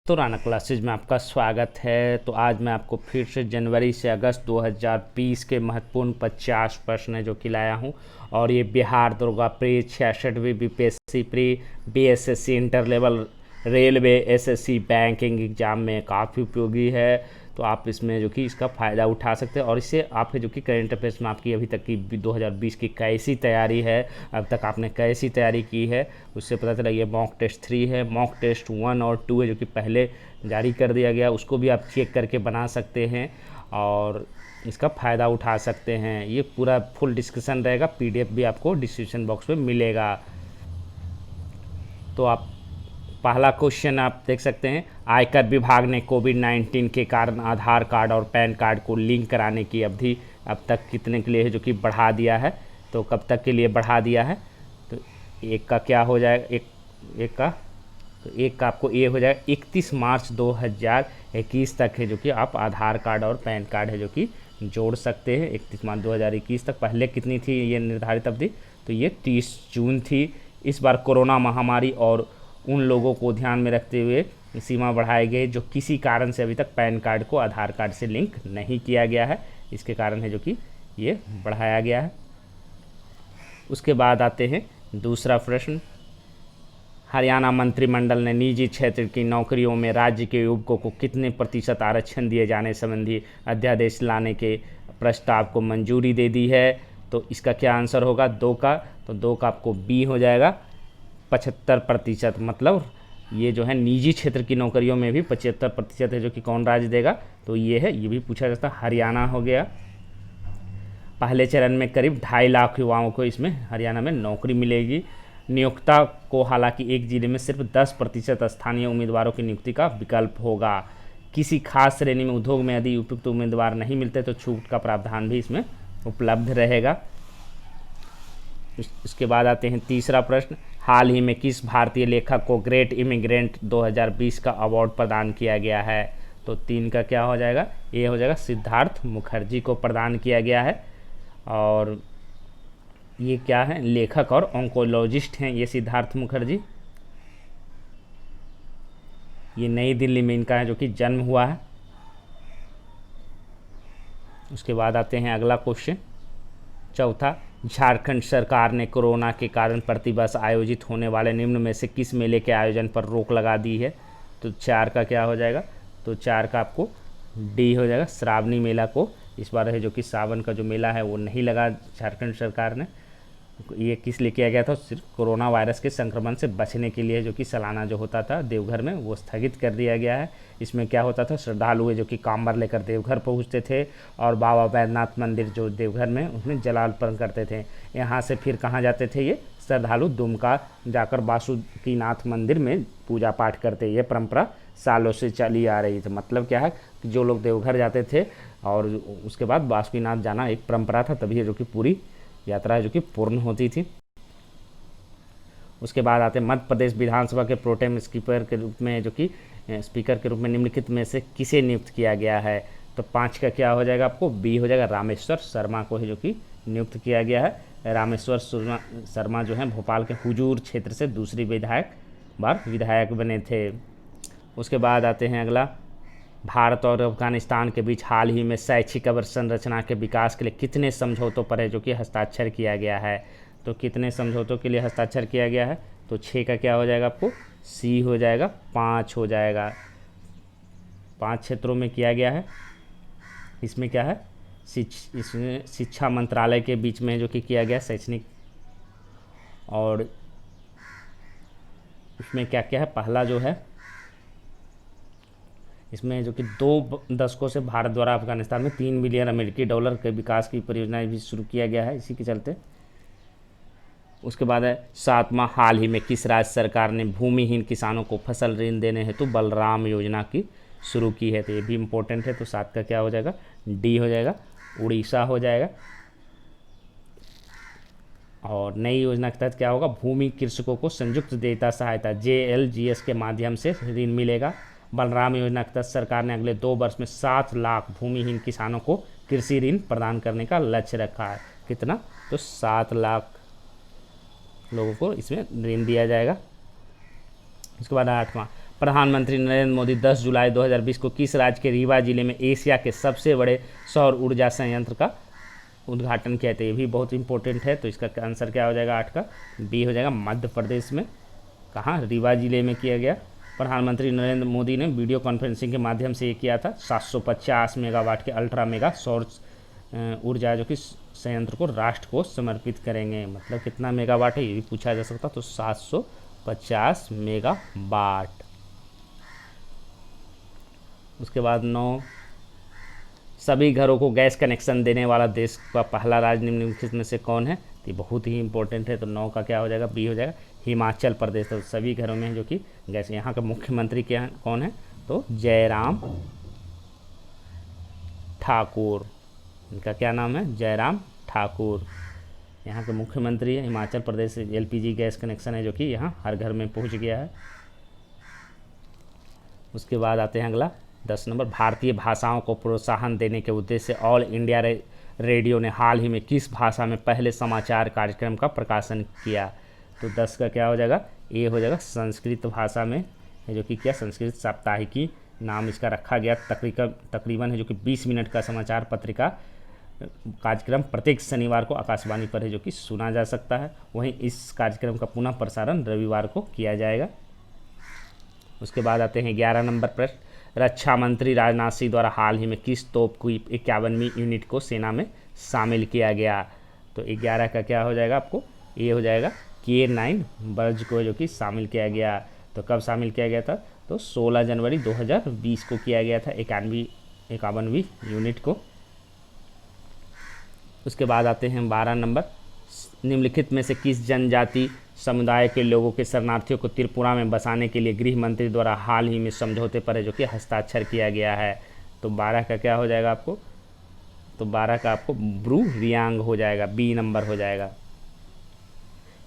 तो राना क्लासेज में आपका स्वागत है। तो आज मैं आपको फिर से जनवरी से अगस्त 2020 के महत्वपूर्ण 50 प्रश्न है जो कि लाया हूँ। और ये बिहार दुर्गा प्री 66वीं BPSC pre BSSC inter level railway SSC banking exam में काफ़ी उपयोगी है। तो आप इसमें जो कि इसका फ़ायदा उठा सकते हैं। और इससे आपके जो कि करेंट अफेयर्स में आपकी अभी तक की 2020 की कैसी तैयारी है, अब तक आपने कैसी तैयारी की है, उससे पता चला। ये मॉक टेस्ट 3 है, मॉक टेस्ट 1 और 2 है जो कि पहले जारी कर दिया गया, उसको भी आप चेक करके बना सकते हैं और इसका फ़ायदा उठा सकते हैं। ये पूरा फुल डिस्कशन रहेगा, पीडीएफ भी आपको डिस्क्रिप्शन बॉक्स में मिलेगा। तो आप पहला क्वेश्चन आप देख सकते हैं, आयकर विभाग ने कोविड-19 के कारण आधार कार्ड और पैन कार्ड को लिंक कराने की अवधि अब तक कितने के लिए है जो कि बढ़ा दिया है। तो कब तक के लिए बढ़ा दिया है, तो एक का क्या हो जाएगा, एक का आपको ये हो जाएगा 31 मार्च 2021 तक है जो कि आप आधार कार्ड और पैन कार्ड है जो कि जोड़ सकते हैं। 31 मार्च 2021 तक। पहले कितनी थी ये निर्धारित अवधि, तो ये 30 जून थी। इस बार कोरोना महामारी और उन लोगों को ध्यान में रखते हुए सीमा बढ़ाई गई जो किसी कारण से अभी तक पैन कार्ड को आधार कार्ड से लिंक नहीं किया गया है, इसके कारण है जो कि ये बढ़ाया गया है। उसके बाद आते हैं दूसरा प्रश्न, हरियाणा मंत्रिमंडल ने निजी क्षेत्र की नौकरियों में राज्य के युवकों को कितने प्रतिशत आरक्षण दिए जाने संबंधी अध्यादेश लाने के प्रस्ताव को मंजूरी दे दी है। तो इसका क्या आंसर होगा, 2 का, तो 2 का आपको बी हो जाएगा 75%। मतलब ये जो है निजी क्षेत्र की नौकरियों में भी 75% है जो कि कौन राज्य देगा, तो ये है, ये भी पूछा जाता है, हरियाणा हो गया। पहले चरण में करीब 2.5 लाख युवाओं को इसमें हरियाणा में नौकरी मिलेगी। नियोक्ता को हालांकि एक जिले में सिर्फ 10% स्थानीय उम्मीदवारों की नियुक्ति का विकल्प होगा। किसी खास श्रेणी में उद्योग में यदि उपयुक्त उम्मीदवार नहीं मिलते तो छूट का प्रावधान भी इसमें उपलब्ध रहेगा। इसके बाद आते हैं तीसरा प्रश्न, हाल ही में किस भारतीय लेखक को ग्रेट इमिग्रेंट 2020 का अवार्ड प्रदान किया गया है। तो 3 का क्या हो जाएगा, ये हो जाएगा सिद्धार्थ मुखर्जी को प्रदान किया गया है। और ये क्या है, लेखक और ऑन्कोलॉजिस्ट हैं ये सिद्धार्थ मुखर्जी। ये नई दिल्ली में इनका है जो कि जन्म हुआ है। उसके बाद आते हैं अगला क्वेश्चन, चौथा, झारखंड सरकार ने कोरोना के कारण प्रतिवर्ष आयोजित होने वाले निम्न में से किस मेले के आयोजन पर रोक लगा दी है। तो 4 का क्या हो जाएगा, तो 4 का आपको डी हो जाएगा, श्रावणी मेला को इस बार है जो कि सावन का जो मेला है वो नहीं लगा झारखंड सरकार ने। ये किस लिए किया गया था, सिर्फ कोरोना वायरस के संक्रमण से बचने के लिए जो कि सालाना जो होता था देवघर में वो स्थगित कर दिया गया है। इसमें क्या होता था, श्रद्धालु जो कि कांवर लेकर देवघर पहुंचते थे और बाबा वैद्यनाथ मंदिर जो देवघर में उसमें जलार्पण करते थे। यहाँ से फिर कहाँ जाते थे ये श्रद्धालु, दुमका जाकर बासुकीनाथ मंदिर में पूजा पाठ करते। ये परंपरा सालों से चली आ रही थी। मतलब क्या है कि जो लोग देवघर जाते थे और उसके बाद बासुकीनाथ जाना एक परंपरा था, तभी जो कि पूरी यात्रा जो कि पूर्ण होती थी। उसके बाद आते मध्य प्रदेश विधानसभा के प्रोटेम स्पीकर के रूप में जो कि स्पीकर के रूप में निम्नलिखित में से किसे नियुक्त किया गया है। तो 5 का क्या हो जाएगा, आपको बी हो जाएगा, रामेश्वर शर्मा को है जो कि नियुक्त किया गया है। रामेश्वर शर्मा जो है भोपाल के हुजूर क्षेत्र से दूसरी विधायक बने थे। उसके बाद आते हैं अगला, भारत और अफगानिस्तान के बीच हाल ही में शैक्षिक अवसंरचना के विकास के लिए कितने समझौतों पर है जो कि हस्ताक्षर किया गया है। तो कितने समझौतों के लिए हस्ताक्षर किया गया है, तो 6 का क्या हो जाएगा, आपको सी हो जाएगा, 5 हो जाएगा। 5 क्षेत्रों में किया गया है। इसमें क्या है, इसमें शिक्षा मंत्रालय के बीच में जो कि किया गया शैक्षणिक, और इसमें क्या क्या है, पहला जो है इसमें जो कि 2 दशकों से भारत द्वारा अफगानिस्तान में 3 बिलियन अमेरिकी डॉलर के विकास की परियोजनाएं भी शुरू किया गया है इसी के चलते। उसके बाद है 7वां, हाल ही में किस राज्य सरकार ने भूमिहीन किसानों को फसल ऋण देने हेतु बलराम योजना की शुरू की है। तो ये भी इम्पोर्टेंट है। तो 7 का क्या हो जाएगा, डी हो जाएगा, उड़ीसा हो जाएगा। और नई योजना के तहत क्या होगा, भूमि कृषकों को संयुक्त देयता सहायता JLGS के माध्यम से ऋण मिलेगा। बलराम योजना के तहत सरकार ने अगले 2 वर्ष में 7 लाख भूमिहीन किसानों को कृषि ऋण प्रदान करने का लक्ष्य रखा है। कितना, तो 7 लाख लोगों को इसमें ऋण दिया जाएगा। इसके बाद 8वां, प्रधानमंत्री नरेंद्र मोदी 10 जुलाई 2020 को किस राज्य के रीवा जिले में एशिया के सबसे बड़े सौर ऊर्जा संयंत्र का उद्घाटन किया था? ये भी बहुत इंपॉर्टेंट है, तो इसका आंसर क्या हो जाएगा 8 का? बी हो जाएगा, मध्य प्रदेश में। कहाँ? रीवा जिले में किया गया। प्रधानमंत्री नरेंद्र मोदी ने वीडियो कॉन्फ्रेंसिंग के माध्यम से ये किया था। 750 मेगावाट के अल्ट्रा मेगा सौर ऊर्जा जो कि संयंत्र को राष्ट्र को समर्पित करेंगे। मतलब कितना मेगावाट है ये भी पूछा जा सकता, तो 750 मेगावाट। उसके बाद 9, सभी घरों को गैस कनेक्शन देने वाला देश का पहला राज्य निम्नलिखित में से कौन है? तो ये बहुत ही इंपॉर्टेंट है, तो 9 का क्या हो जाएगा? बी हो जाएगा, हिमाचल प्रदेश। तो सभी घरों में जो कि गैस, यहाँ का मुख्यमंत्री क्या कौन है? तो जयराम ठाकुर। इनका क्या नाम है? जयराम ठाकुर। यहाँ के मुख्यमंत्री है। हिमाचल प्रदेश से एलपीजी गैस कनेक्शन है जो कि यहाँ हर घर में पहुँच गया है। उसके बाद आते हैं अगला 10 नंबर, भारतीय भाषाओं को प्रोत्साहन देने के उद्देश्य से ऑल इंडिया रेडियो ने हाल ही में किस भाषा में पहले समाचार कार्यक्रम का प्रकाशन किया? तो 10 का क्या हो जाएगा? ए हो जाएगा, संस्कृत भाषा में है जो कि क्या? संस्कृत साप्ताहिकी नाम इसका रखा गया। तकरीबन है जो कि 20 मिनट का समाचार पत्रिका कार्यक्रम प्रत्येक शनिवार को आकाशवाणी पर है जो कि सुना जा सकता है। वहीं इस कार्यक्रम का पुनः प्रसारण रविवार को किया जाएगा। उसके बाद आते हैं 11 नंबर प्रश्न, रक्षा मंत्री राजनाथ सिंह द्वारा हाल ही में किस तोप की 51वीं यूनिट को सेना में शामिल किया गया? तो 11 का क्या हो जाएगा आपको? ये हो जाएगा K9 बर्ज को जो कि शामिल किया गया। तो कब शामिल किया गया था? तो 16 जनवरी 2020 को किया गया था 51वीं यूनिट को। उसके बाद आते हैं 12 नंबर, निम्नलिखित में से किस जनजाति समुदाय के लोगों के शरणार्थियों को त्रिपुरा में बसाने के लिए गृह मंत्री द्वारा हाल ही में समझौते पर है जो कि हस्ताक्षर किया गया है? तो 12 का क्या हो जाएगा आपको? तो 12 का आपको ब्रू रियांग हो जाएगा, बी नंबर हो जाएगा।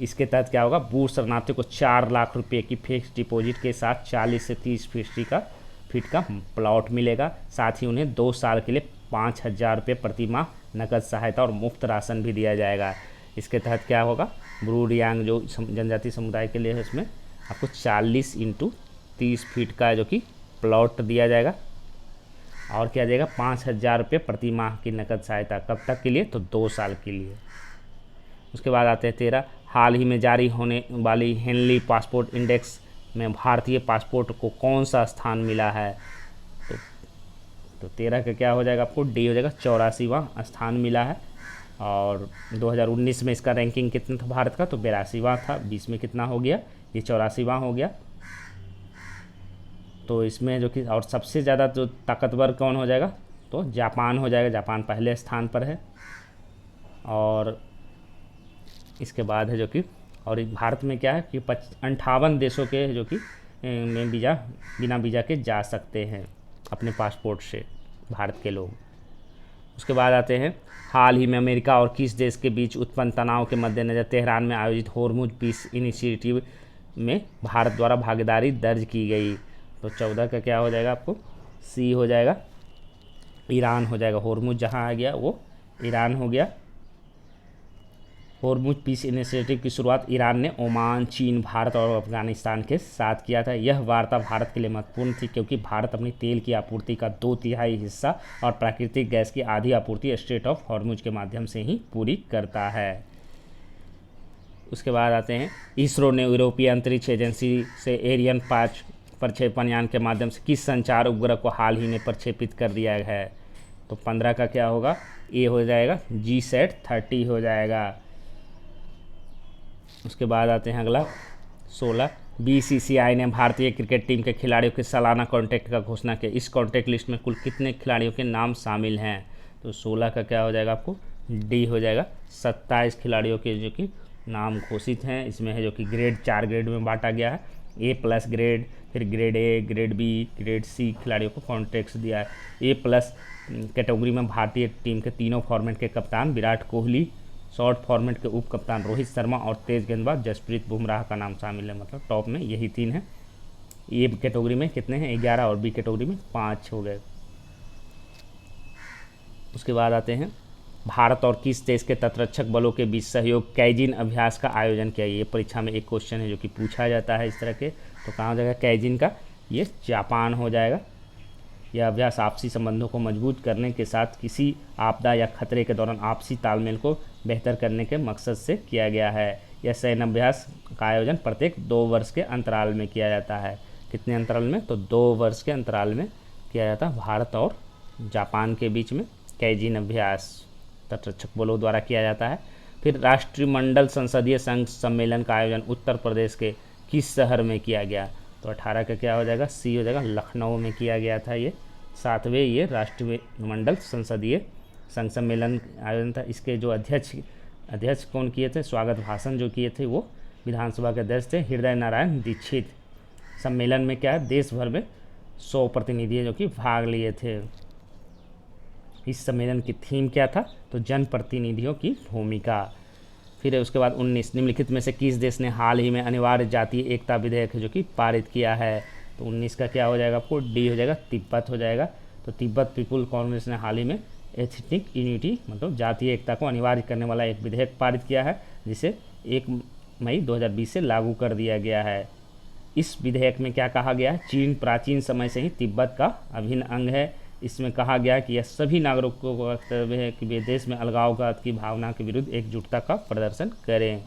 इसके तहत क्या होगा? बूढ़ शरणार्थियों को 4 लाख रुपए की फिक्स डिपॉजिट के साथ 40 से 30 फीट का प्लॉट मिलेगा। साथ ही उन्हें 2 साल के लिए 5,000 रुपये प्रति माह नकद सहायता और मुफ्त राशन भी दिया जाएगा। इसके तहत क्या होगा? ब्रू रियांग जो जनजाति समुदाय के लिए है उसमें आपको 40 × 30 फीट का जो कि प्लॉट दिया जाएगा और क्या देगा? 5,000 रुपये प्रति माह की नकद सहायता। कब तक के लिए? तो 2 साल के लिए। उसके बाद आते हैं 13, हाल ही में जारी होने वाली हेनली पासपोर्ट इंडेक्स में भारतीय पासपोर्ट को कौन सा स्थान मिला है? तो 13 का क्या हो जाएगा आपको? डी हो जाएगा, 84वां स्थान मिला है। और 2019 में इसका रैंकिंग कितना था भारत का? तो 82वां था। 20 में कितना हो गया? ये 84वां हो गया। तो इसमें जो कि और सबसे ज़्यादा जो ताकतवर कौन हो जाएगा? तो जापान हो जाएगा। जापान पहले स्थान पर है। और इसके बाद है जो कि और भारत में क्या है कि 58 देशों के जो कि में बिना वीज़ा के जा सकते हैं अपने पासपोर्ट से भारत के लोग। उसके बाद आते हैं, हाल ही में अमेरिका और किस देश के बीच उत्पन्न तनाव के मद्देनज़र तेहरान में आयोजित होर्मुज पीस इनिशिएटिव में भारत द्वारा भागीदारी दर्ज की गई? तो 14 का क्या हो जाएगा आपको? सी हो जाएगा, ईरान हो जाएगा। होर्मुज जहाँ आ गया वो ईरान हो गया। होर्मुज पीस इनिशिएटिव की शुरुआत ईरान ने ओमान, चीन, भारत और अफगानिस्तान के साथ किया था। यह वार्ता भारत के लिए महत्वपूर्ण थी क्योंकि भारत अपनी तेल की आपूर्ति का 2/3 हिस्सा और प्राकृतिक गैस की आधी आपूर्ति स्ट्रेट ऑफ होर्मुज के माध्यम से ही पूरी करता है। उसके बाद आते हैं, इसरो ने यूरोपीय अंतरिक्ष एजेंसी से एरियन 5 प्रक्षेपण यान के माध्यम से किस संचार उपग्रह को हाल ही में प्रक्षेपित कर दिया है? तो 15 का क्या होगा? ए हो जाएगा, GSAT-30 हो जाएगा। उसके बाद आते हैं अगला 16, BCCI ने भारतीय क्रिकेट टीम के खिलाड़ियों के सालाना कॉन्ट्रैक्ट का घोषणा किया। इस कॉन्ट्रैक्ट लिस्ट में कुल कितने खिलाड़ियों के नाम शामिल हैं? तो 16 का क्या हो जाएगा आपको? डी हो जाएगा, 27 खिलाड़ियों के जो कि नाम घोषित हैं। इसमें है जो कि ग्रेड 4 ग्रेड में बांटा गया है। A+ ग्रेड, फिर grade A, grade B, grade C खिलाड़ियों को कॉन्ट्रैक्ट्स दिया है। A+ कैटेगरी में भारतीय टीम के तीनों फॉर्मेट के कप्तान विराट कोहली, शॉर्ट फॉर्मेट के उप कप्तान रोहित शर्मा और तेज गेंदबाज जसप्रीत बुमराह का नाम शामिल है। मतलब टॉप में यही 3 हैं। ए कैटेगरी में कितने हैं? 11 और बी कैटेगरी में 5 हो गए। उसके बाद आते हैं, भारत और किस देश के तटरक्षक बलों के बीच सहयोग कैजिन अभ्यास का आयोजन किया? ये परीक्षा में एक क्वेश्चन है जो कि पूछा जाता है इस तरह के। तो कहाँ हो जाएगा कैजिन का? ये जापान हो जाएगा। यह अभ्यास आपसी संबंधों को मजबूत करने के साथ किसी आपदा या खतरे के दौरान आपसी तालमेल को बेहतर करने के मकसद से किया गया है। यह सैन्य अभ्यास का आयोजन प्रत्येक 2 वर्ष के अंतराल में किया जाता है। कितने अंतराल में? तो 2 वर्ष के अंतराल में किया जाता है। भारत और जापान के बीच में कैजिन अभ्यास तटरक्षक बलों द्वारा किया जाता है। फिर राष्ट्रमंडल संसदीय संघ सम्मेलन का आयोजन उत्तर प्रदेश के किस शहर में किया गया? तो 18 का क्या हो जाएगा? सी हो जाएगा, लखनऊ में किया गया था। ये 7वें ये राष्ट्रमंडल संसदीय संघ सम्मेलन आयोजन था। इसके जो अध्यक्ष कौन किए थे? स्वागत भाषण जो किए थे वो विधानसभा के अध्यक्ष थे हृदय नारायण दीक्षित। सम्मेलन में क्या है? देश भर में 100 प्रतिनिधि जो कि भाग लिए थे। इस सम्मेलन की थीम क्या था? तो जनप्रतिनिधियों की भूमिका। फिर उसके बाद 19, निम्नलिखित में से किस देश ने हाल ही में अनिवार्य जातीय एकता विधेयक जो कि पारित किया है? तो 19 का क्या हो जाएगा आपको? डी हो जाएगा, तिब्बत हो जाएगा। तो तिब्बत पीपुल कांग्रेस ने हाल ही में एथनिक यूनिटी मतलब जातीय एकता को अनिवार्य करने वाला एक विधेयक पारित किया है, जिसे 1 मई 2020 से लागू कर दिया गया है। इस विधेयक में क्या कहा गया है? चीन प्राचीन समय से ही तिब्बत का अभिन्न अंग है। इसमें कहा गया है कि यह सभी नागरिकों का कर्तव्य है कि वे देश में अलगाववाद की भावना के विरुद्ध एकजुटता का प्रदर्शन करें।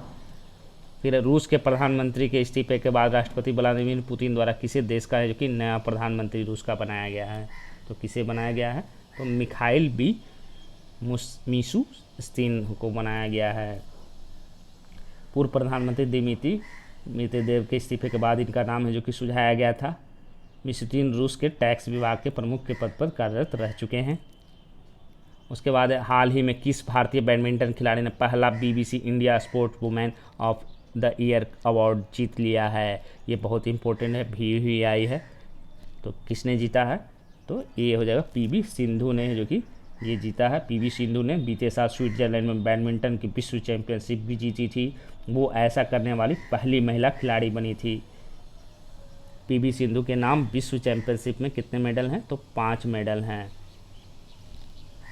फिर रूस के प्रधानमंत्री के इस्तीफे के बाद राष्ट्रपति व्लादिमीर पुतिन द्वारा किसे देश का है जो कि नया प्रधानमंत्री रूस का बनाया गया है? तो किसे बनाया गया है? तो मिखाइल बी मिशुस्तिन को बनाया गया है। पूर्व प्रधानमंत्री दिमित्री मेदवेदेव के इस्तीफे के बाद इनका नाम है जो कि सुझाया गया था। मिशुस्तिन रूस के टैक्स विभाग के प्रमुख के पद पर कार्यरत रह चुके हैं। उसके बाद हाल ही में किस भारतीय बैडमिंटन खिलाड़ी ने पहला BBC India sportswoman of the year award जीत लिया है? ये बहुत इंपॉर्टेंट है, VVI है। तो किसने जीता है? तो ये हो जाएगा PV सिंधु ने जो कि ये जीता है। PV सिंधु ने बीते साल स्विट्जरलैंड में बैडमिंटन की विश्व चैंपियनशिप भी जीती थी। वो ऐसा करने वाली पहली महिला खिलाड़ी बनी थी। PV सिंधु के नाम विश्व चैंपियनशिप में कितने मेडल हैं? तो 5 मेडल हैं।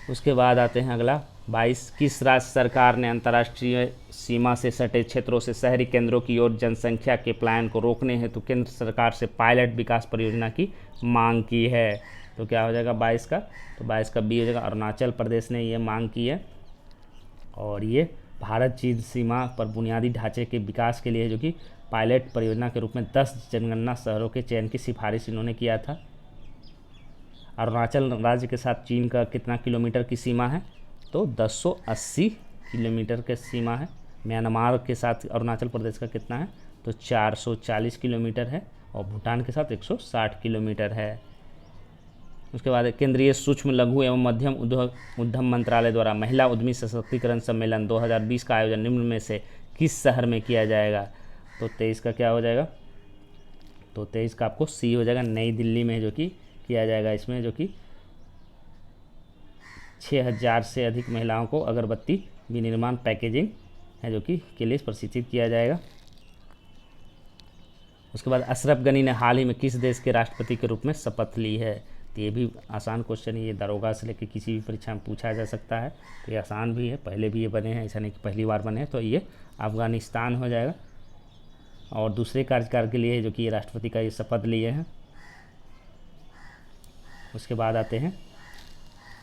उसके बाद आते हैं अगला 22, किस राज्य सरकार ने अंतर्राष्ट्रीय सीमा से सटे क्षेत्रों से शहरी केंद्रों की ओर जनसंख्या के प्लान को रोकने हेतु केंद्र सरकार से पायलट विकास परियोजना की मांग की है? तो क्या हो जाएगा 22 का? तो 22 का बी हो जाएगा, अरुणाचल प्रदेश ने ये मांग की है। और ये भारत चीन सीमा पर बुनियादी ढांचे के विकास के लिए जो कि पायलट परियोजना के रूप में 10 जनगणना शहरों के चयन की सिफारिश इन्होंने किया था। अरुणाचल राज्य के साथ चीन का कितना किलोमीटर की सीमा है? तो 1080 किलोमीटर की सीमा है। म्यांमार के साथ अरुणाचल प्रदेश का कितना है? तो 440 किलोमीटर है। और भूटान के साथ 160 किलोमीटर है। उसके बाद केंद्रीय सूक्ष्म लघु एवं मध्यम उद्यम मंत्रालय द्वारा महिला उद्यमी सशक्तिकरण सम्मेलन 2020 का आयोजन निम्न में से किस शहर में किया जाएगा? तो 23 का क्या हो जाएगा? तो 23 का आपको सी हो जाएगा, नई दिल्ली में जो कि किया जाएगा। इसमें जो कि 6000 से अधिक महिलाओं को अगरबत्ती विनिर्माण पैकेजिंग है जो कि के लिए प्रशिक्षित किया जाएगा। उसके बाद अशरफ गनी ने हाल ही में किस देश के राष्ट्रपति के रूप में शपथ ली है? तो ये भी आसान क्वेश्चन है, ये दरोगा से लेकर किसी भी परीक्षा में पूछा जा सकता है। तो ये आसान भी है, पहले भी ये बने हैं, ऐसा नहीं कि पहली बार बने हैं। तो ये अफगानिस्तान हो जाएगा। और दूसरे कार्यकाल के लिए जो कि ये राष्ट्रपति का ये शपथ लिए हैं। उसके बाद आते हैं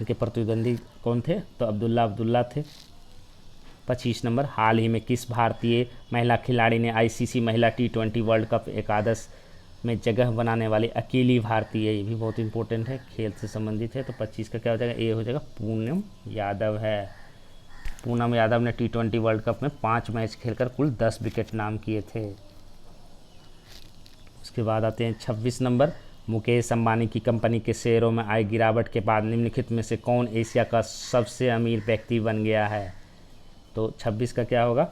इनके प्रतिद्वंदी कौन थे? तो अब्दुल्ला थे। 25 नंबर, हाल ही में किस भारतीय महिला खिलाड़ी ने ICC महिला T20 वर्ल्ड कप एकादश में जगह बनाने वाली अकेली भारतीय? ये भी बहुत इंपॉर्टेंट है, खेल से संबंधित है। तो 25 का क्या हो जाएगा? ए हो जाएगा, पूनम यादव है। पूनम यादव ने T20 वर्ल्ड कप में 5 मैच खेलकर कुल 10 विकेट नाम किए थे। उसके बाद आते हैं 26 नंबर, मुकेश अंबानी की कंपनी के शेयरों में आई गिरावट के बाद निम्नलिखित में से कौन एशिया का सबसे अमीर व्यक्ति बन गया है? तो 26 का क्या होगा?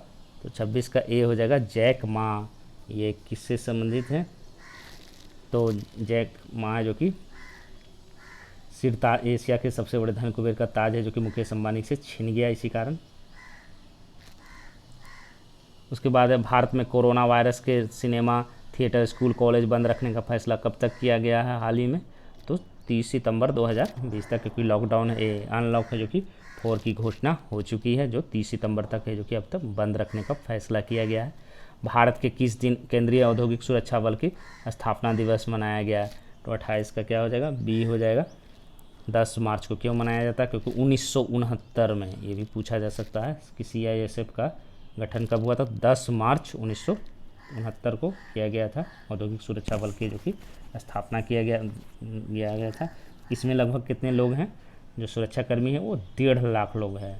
तो 26 का ए हो जाएगा, जैक मा। ये किससे संबंधित है? तो जैक मा जो कि सिरताज, एशिया के सबसे बड़े धन कुबेर का ताज है जो कि मुकेश अंबानी से छिन गया इसी कारण। उसके बाद है भारत में कोरोना वायरस के सिनेमा, थिएटर, स्कूल, कॉलेज बंद रखने का फैसला कब तक किया गया है हाल ही में? तो 30 सितंबर 2020 तक, क्योंकि लॉकडाउन है, अनलॉक है जो कि 4 की घोषणा हो चुकी है, जो 30 सितंबर तक है, जो कि अब तक बंद रखने का फैसला किया गया है। भारत के किस दिन केंद्रीय औद्योगिक सुरक्षा बल की स्थापना दिवस मनाया गया है? तो 28 का क्या हो जाएगा, बी हो जाएगा। 10 मार्च को क्यों मनाया जाता है? क्योंकि 1969 में, ये भी पूछा जा सकता है कि CISF का गठन कब हुआ था? 10 मार्च 1969 को किया गया था, औद्योगिक सुरक्षा बल की जो कि स्थापना किया गया था। इसमें लगभग कितने लोग हैं जो सुरक्षाकर्मी हैं? वो 1.5 लाख लोग हैं।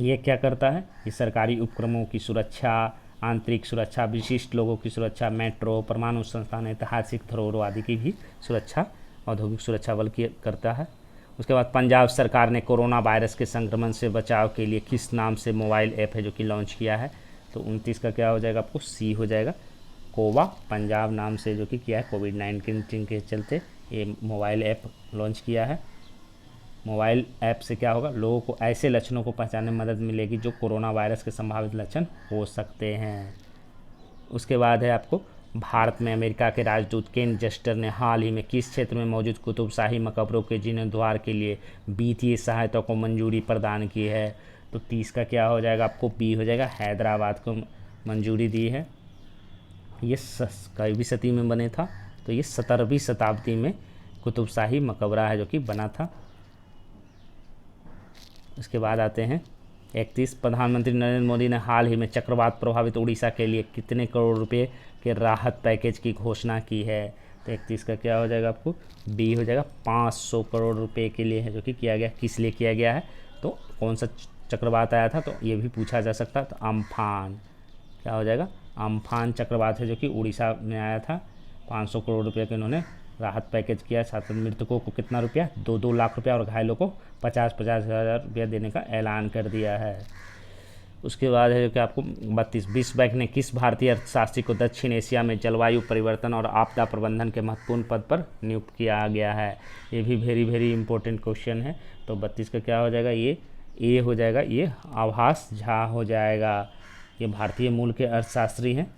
ये क्या करता है? ये सरकारी उपक्रमों की सुरक्षा, आंतरिक सुरक्षा, विशिष्ट लोगों की सुरक्षा, मेट्रो, परमाणु संस्थान, ऐतिहासिक धरोहरों आदि की भी सुरक्षा औद्योगिक सुरक्षा बल की करता है। उसके बाद पंजाब सरकार ने कोरोना वायरस के संक्रमण से बचाव के लिए किस नाम से मोबाइल ऐप है जो कि लॉन्च किया है? तो 29 का क्या हो जाएगा आपको? सी हो जाएगा। कोवा पंजाब नाम से जो कि किया है, कोविड-19 के चलते ये मोबाइल ऐप लॉन्च किया है। मोबाइल ऐप से क्या होगा? लोगों को ऐसे लक्षणों को पहचानने में मदद मिलेगी जो कोरोना वायरस के संभावित लक्षण हो सकते हैं। उसके बाद है आपको, भारत में अमेरिका के राजदूत केन जस्टर ने हाल ही में किस क्षेत्र में मौजूद कुतुबशाही मकबरों के जीर्णोद्धार के लिए वित्तीय सहायता को मंजूरी प्रदान की है? तो 30 का क्या हो जाएगा आपको? बी हो जाएगा। हैदराबाद को मंजूरी दी है। ये कईवीं सदी में बने था, तो ये 17वीं शताब्दी में कुतुबशाही मकबरा है जो कि बना था। उसके बाद आते हैं 31, प्रधानमंत्री नरेंद्र मोदी ने हाल ही में चक्रवात प्रभावित उड़ीसा के लिए कितने करोड़ रुपए के राहत पैकेज की घोषणा की है? तो 31 का क्या हो जाएगा आपको? बी हो जाएगा। 500 करोड़ रुपए के लिए है जो कि किया गया। किस लिए किया गया है? तो कौन सा चक्रवात आया था? तो ये भी पूछा जा सकता है। तो अम्फान क्या हो जाएगा? अम्फान चक्रवात है जो कि उड़ीसा में आया था। 500 करोड़ रुपये के इन्होंने राहत पैकेज किया। साथ में मृतकों को कितना रुपया? 2-2 लाख रुपया और घायलों को 50-50 हज़ार रुपया देने का ऐलान कर दिया है। उसके बाद है कि आपको 32, विश्व बैंक ने किस भारतीय अर्थशास्त्री को दक्षिण एशिया में जलवायु परिवर्तन और आपदा प्रबंधन के महत्वपूर्ण पद पर नियुक्त किया गया है? ये भी वेरी इंपॉर्टेंट क्वेश्चन है। तो 32 का क्या हो जाएगा? ये ए हो जाएगा। ये आभास झा हो जाएगा। ये भारतीय मूल के अर्थशास्त्री हैं।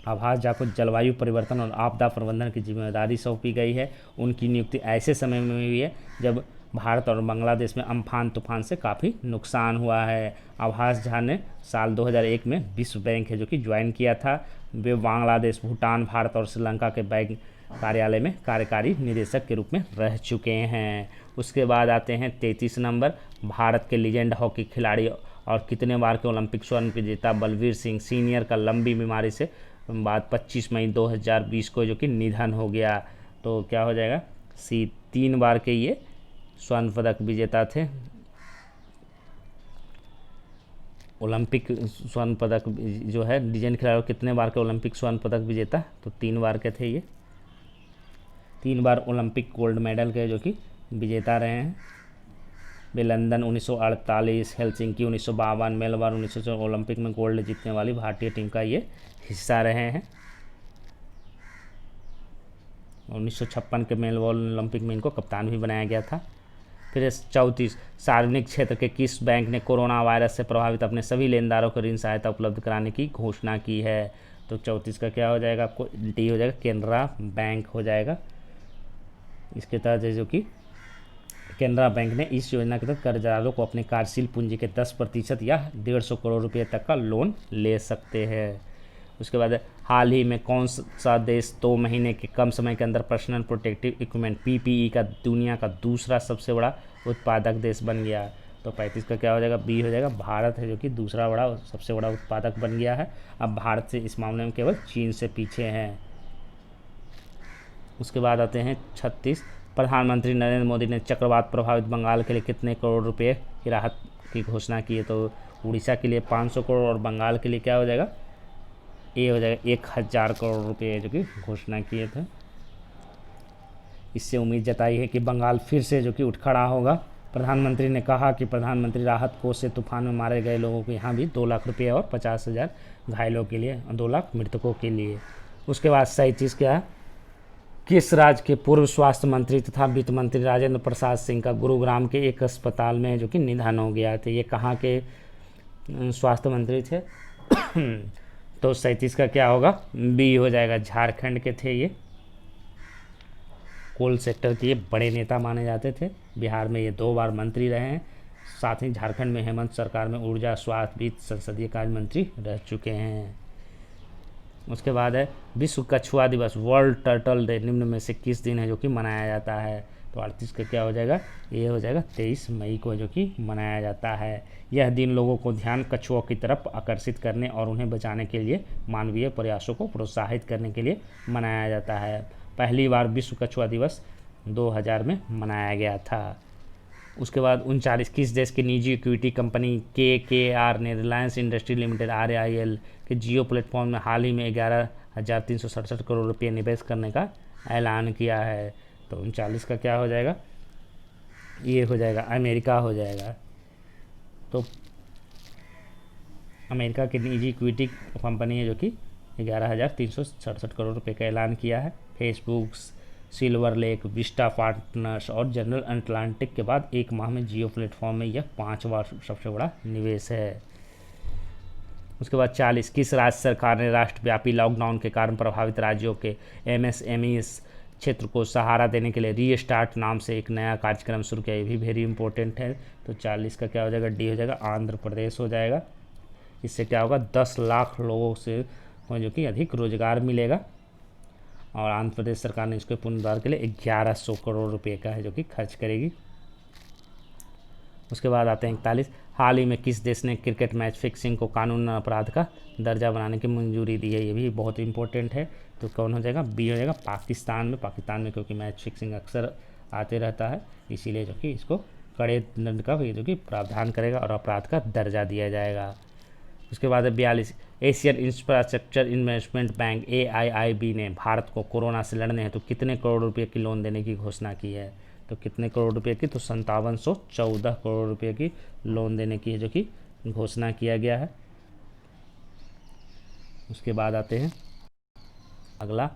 आभास झा को जलवायु परिवर्तन और आपदा प्रबंधन की जिम्मेदारी सौंपी गई है। उनकी नियुक्ति ऐसे समय में हुई है जब भारत और बांग्लादेश में अम्फान तूफान से काफ़ी नुकसान हुआ है। आभास झा ने साल 2001 में विश्व बैंक है जो कि ज्वाइन किया था। वे बांग्लादेश, भूटान, भारत और श्रीलंका के बैंक कार्यालय में कार्यकारी निदेशक के रूप में रह चुके हैं। उसके बाद आते हैं 33 नंबर, भारत के लीजेंड हॉकी खिलाड़ी और कितने बार के ओलंपिक स्वर्ण विजेता बलवीर सिंह सीनियर का लंबी बीमारी से बाद 25 मई 2020 को जो कि निधन हो गया। तो क्या हो जाएगा? सी। 3 बार के ये स्वर्ण पदक विजेता थे। ओलंपिक स्वर्ण पदक जो है, लीजेंड खिलाड़ी कितने बार के ओलंपिक स्वर्ण पदक विजेता? तो 3 बार के थे ये। 3 बार ओलंपिक गोल्ड मेडल के जो कि विजेता रहे हैं। वे लंदन 1948, हेलसिंकी 1952, मेलबर्न 1900 ओलंपिक में गोल्ड जीतने वाली भारतीय टीम का ये हिस्सा रहे हैं। 1956 के मेलबर्न ओलंपिक में इनको कप्तान भी बनाया गया था। फिर 34, सार्वजनिक क्षेत्र के किस बैंक ने कोरोना वायरस से प्रभावित अपने सभी लेनदारों को ऋण सहायता उपलब्ध कराने की घोषणा की है? तो 34 का क्या हो जाएगा आपको? डी हो जाएगा। केनरा बैंक हो जाएगा। इसके तहत जो कि केनरा बैंक ने इस योजना के तहत कर्जदारों को अपने कार्यशील पूंजी के 10% या 150 करोड़ रुपये तक का लोन ले सकते हैं। उसके बाद हाल ही में कौन सा देश 2 महीने के कम समय के अंदर पर्सनल प्रोटेक्टिव इक्विपमेंट PPE का दुनिया का दूसरा सबसे बड़ा उत्पादक देश बन गया? तो 35 का क्या हो जाएगा? बी हो जाएगा। भारत है जो कि दूसरा सबसे बड़ा उत्पादक बन गया है। अब भारत से इस मामले में केवल चीन से पीछे हैं। उसके बाद आते हैं 36, प्रधानमंत्री नरेंद्र मोदी ने चक्रवात प्रभावित बंगाल के लिए कितने करोड़ रुपए की राहत की घोषणा की है? तो उड़ीसा के लिए 500 करोड़ और बंगाल के लिए क्या हो जाएगा? ए हो जाएगा। 1000 करोड़ रुपए जो कि घोषणा किए थे। इससे उम्मीद जताई है कि बंगाल फिर से जो कि उठ खड़ा होगा। प्रधानमंत्री ने कहा कि प्रधानमंत्री राहत कोष से तूफान में मारे गए लोगों को यहाँ भी 2 लाख रुपये और 50,000 घायलों के लिए 2 लाख मृतकों के लिए। उसके बाद सही चीज़ क्या है? किस राज्य के पूर्व स्वास्थ्य मंत्री तथा वित्त मंत्री राजेंद्र प्रसाद सिंह का गुरुग्राम के एक अस्पताल में जो कि निधन हो गया था? ये कहाँ के स्वास्थ्य मंत्री थे? तो 37 का क्या होगा? बी हो जाएगा। झारखंड के थे ये। कोल सेक्टर के ये बड़े नेता माने जाते थे। बिहार में ये 2 बार मंत्री रहे हैं। साथ ही झारखंड में हेमंत सरकार में ऊर्जा, स्वास्थ्य, वित्त, संसदीय कार्य मंत्री रह चुके हैं। उसके बाद है विश्व कछुआ दिवस, वर्ल्ड टर्टल डे, निम्न में से किस दिन है जो कि मनाया जाता है? तो 38 का क्या हो जाएगा? ये हो जाएगा 23 मई को जो कि मनाया जाता है। यह दिन लोगों को ध्यान कछुओं की तरफ आकर्षित करने और उन्हें बचाने के लिए मानवीय प्रयासों को प्रोत्साहित करने के लिए मनाया जाता है। पहली बार विश्व कछुआ दिवस 2000 में मनाया गया था। उसके बाद 39 किस देश की निजी इक्विटी कंपनी KKR ने रिलायंस इंडस्ट्री लिमिटेड RIL के जियो प्लेटफॉर्म में हाल ही में 11,367 करोड़ रुपये निवेश करने का ऐलान किया है? तो 39 का क्या हो जाएगा? ये हो जाएगा अमेरिका हो जाएगा। तो अमेरिका की निजी इक्विटी कंपनी है जो कि 11,367 करोड़ रुपये का ऐलान किया है। Facebook, silver lake, Vista partners और जनरल अटलांटिक के बाद एक माह में जियो प्लेटफॉर्म में यह 5वां सबसे बड़ा निवेश है। उसके बाद 40 किस राज्य सरकार ने राष्ट्रव्यापी लॉकडाउन के कारण प्रभावित राज्यों के MSMEs क्षेत्र को सहारा देने के लिए रीस्टार्ट नाम से एक नया कार्यक्रम शुरू किया? ये भी वेरी इंपॉर्टेंट है। तो 40 का क्या हो जाएगा? डी हो जाएगा, आंध्र प्रदेश हो जाएगा। इससे क्या होगा? 10 लाख लोगों से जो कि अधिक रोजगार मिलेगा और आंध्र प्रदेश सरकार ने इसके पुनरुद्धार के लिए 1100 करोड़ रुपए का है जो कि खर्च करेगी। उसके बाद आते हैं 41 हाल ही में किस देश ने क्रिकेट मैच फिक्सिंग को कानून अपराध का दर्जा बनाने की मंजूरी दी है? ये भी बहुत इंपॉर्टेंट है। तो कौन हो जाएगा? बी हो जाएगा, पाकिस्तान में। पाकिस्तान में क्योंकि मैच फिक्सिंग अक्सर आते रहता है, इसीलिए जो कि इसको कड़े दंड का जो कि प्रावधान करेगा और अपराध का दर्जा दिया जाएगा। उसके बाद है 42 Asian infrastructure investment bank AIIB ने भारत को कोरोना से लड़ने हेतु कितने करोड़ रुपए की लोन देने की घोषणा की है? तो कितने करोड़ रुपए की? तो 5714 करोड़ रुपए की लोन देने की है जो कि घोषणा किया गया है। उसके बाद आते हैं अगला,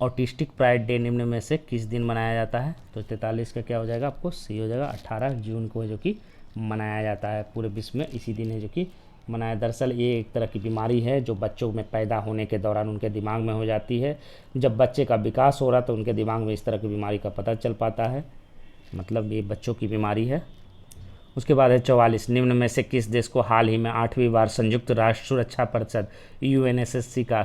ऑटिस्टिक प्राइड डे निम्न में से किस दिन मनाया जाता है? तो 43 का क्या हो जाएगा? आपको सी हो जाएगा, 18 जून को है जो कि मनाया जाता है। पूरे विश्व में इसी दिन है जो कि मनाया। दरअसल ये एक तरह की बीमारी है जो बच्चों में पैदा होने के दौरान उनके दिमाग में हो जाती है। जब बच्चे का विकास हो रहा तो उनके दिमाग में इस तरह की बीमारी का पता चल पाता है, मतलब ये बच्चों की बीमारी है। उसके बाद है 44 निम्न में से किस देश को हाल ही में 8वीं बार संयुक्त राष्ट्र सुरक्षा परिषद UNSC का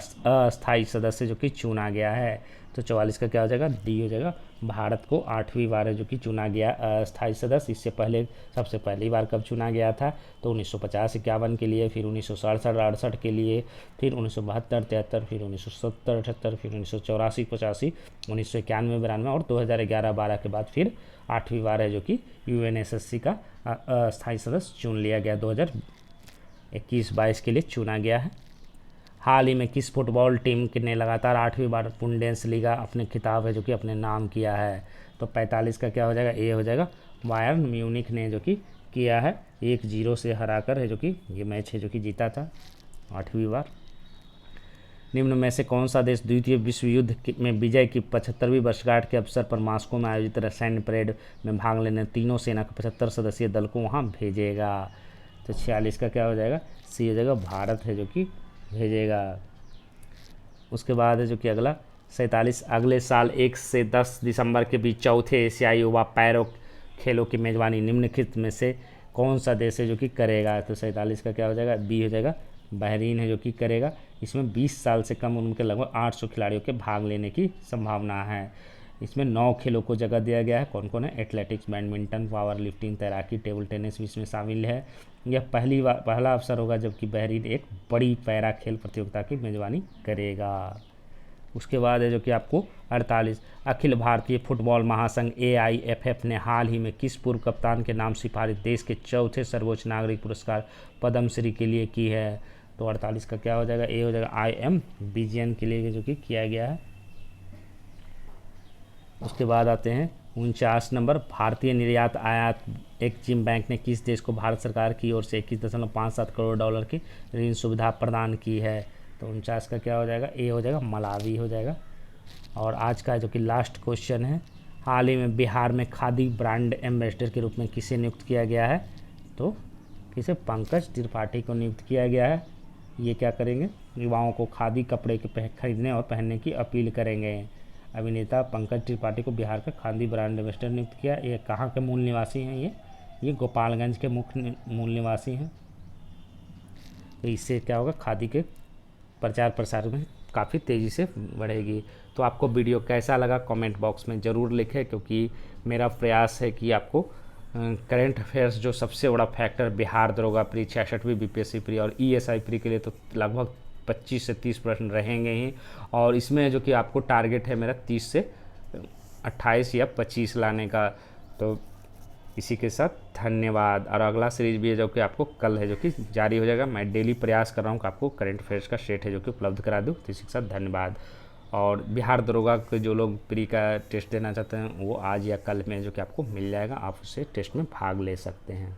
अस्थायी सदस्य जो कि चुना गया है? तो 44 का क्या हो जाएगा? डी हो जाएगा, भारत को 8वीं बार है जो कि चुना गया अस्थायी सदस्य। इससे पहले सबसे पहली बार कब चुना गया था? तो 1950-51 के लिए, फिर 1967-68 के लिए, फिर 1972-73, फिर 1970-78, फिर 1984-85, 1991-92 और 2011-12 के बाद फिर 8वीं बार है जो कि UNSC का अस्थायी सदस्य चुन लिया गया। 2021-22 के लिए चुना गया है। हाल ही में किस फुटबॉल टीम ने लगातार 8वीं बार बुंडेसलीगा अपने खिताब है जो कि अपने नाम किया है? तो 45 का क्या हो जाएगा? ए हो जाएगा, बायर्न म्यूनिख ने जो कि किया है, 1-0 से हराकर है जो कि ये मैच है जो कि जीता था 8वीं बार। निम्न में से कौन सा देश द्वितीय विश्व युद्ध में विजय की 75वीं वर्षगांठ के अवसर पर मॉस्को में आयोजित सैन्य परेड में भाग लेने तीनों सेना के 75 सदस्यीय दल को वहां भेजेगा? तो 46 का क्या हो जाएगा? सी हो जाएगा, भारत है जो कि भेजेगा। उसके बाद है जो कि अगला 47 अगले साल 1 से 10 दिसंबर के बीच चौथे एशियाई युवा पैरो खेलों की मेजबानी निम्नलिखित में से कौन सा देश है जो कि करेगा? तो 47 का क्या हो जाएगा? बी हो जाएगा, बहरीन है जो कि करेगा। इसमें 20 साल से कम उम्र के लगभग 800 खिलाड़ियों के भाग लेने की संभावना है। इसमें 9 खेलों को जगह दिया गया है। कौन कौन है? एथलेटिक्स, बैडमिंटन, पावर लिफ्टिंग, तैराकी, टेबल टेनिस भी इसमें शामिल है। यह पहला अवसर होगा जबकि बहरीन एक बड़ी पैरा खेल प्रतियोगिता की मेजबानी करेगा। उसके बाद है जो कि आपको 48 अखिल भारतीय फुटबॉल महासंघ AIFF ने हाल ही में किस पूर्व कप्तान के नाम सिफारिश देश के चौथे सर्वोच्च नागरिक पुरस्कार पद्मश्री के लिए की है? तो 48 का क्या हो जाएगा? ए हो जाएगा, IM विजयन के लिए जो कि किया गया है। उसके बाद आते हैं 49 नंबर, भारतीय निर्यात आयात एक्जिम बैंक ने किस देश को भारत सरकार की ओर से 21.57 करोड़ डॉलर की ऋण सुविधा प्रदान की है? तो 49 का क्या हो जाएगा? ए हो जाएगा, मलावी हो जाएगा। और आज का जो कि लास्ट क्वेश्चन है, हाल ही में बिहार में खादी ब्रांड एम्बेसडर के रूप में किसे नियुक्त किया गया है? तो किसे? पंकज त्रिपाठी को नियुक्त किया गया है। ये क्या करेंगे? युवाओं को खादी कपड़े के खरीदने और पहनने की अपील करेंगे। अभिनेता पंकज त्रिपाठी को बिहार का खादी ब्रांड एम्बेसडर नियुक्त किया। ये कहाँ के मूल निवासी हैं? ये गोपालगंज के मुख्य मूल निवासी हैं। तो इससे क्या होगा, खादी के प्रचार प्रसार में काफ़ी तेज़ी से बढ़ेगी। तो आपको वीडियो कैसा लगा कमेंट बॉक्स में ज़रूर लिखें, क्योंकि मेरा प्रयास है कि आपको करंट अफेयर्स जो सबसे बड़ा फैक्टर बिहार दरोगा प्री 66वीं बीपीएससी प्री और ईएसआई प्री के लिए तो लगभग 25 से 30 प्रश्न रहेंगे ही, और इसमें जो कि आपको टारगेट है मेरा 30 से 28 या 25 लाने का। तो इसी के साथ धन्यवाद। और अगला सीरीज भी है जो कि आपको कल है, जो कि जारी हो जाएगा। मैं डेली प्रयास कर रहा हूँ कि आपको करंट अफेयर्स का सेट है जो कि उपलब्ध करा दूँ। तो इसी के साथ धन्यवाद। और बिहार दरोगा के जो लोग प्री का टेस्ट देना चाहते हैं वो आज या कल में जो कि आपको मिल जाएगा, आप उससे टेस्ट में भाग ले सकते हैं।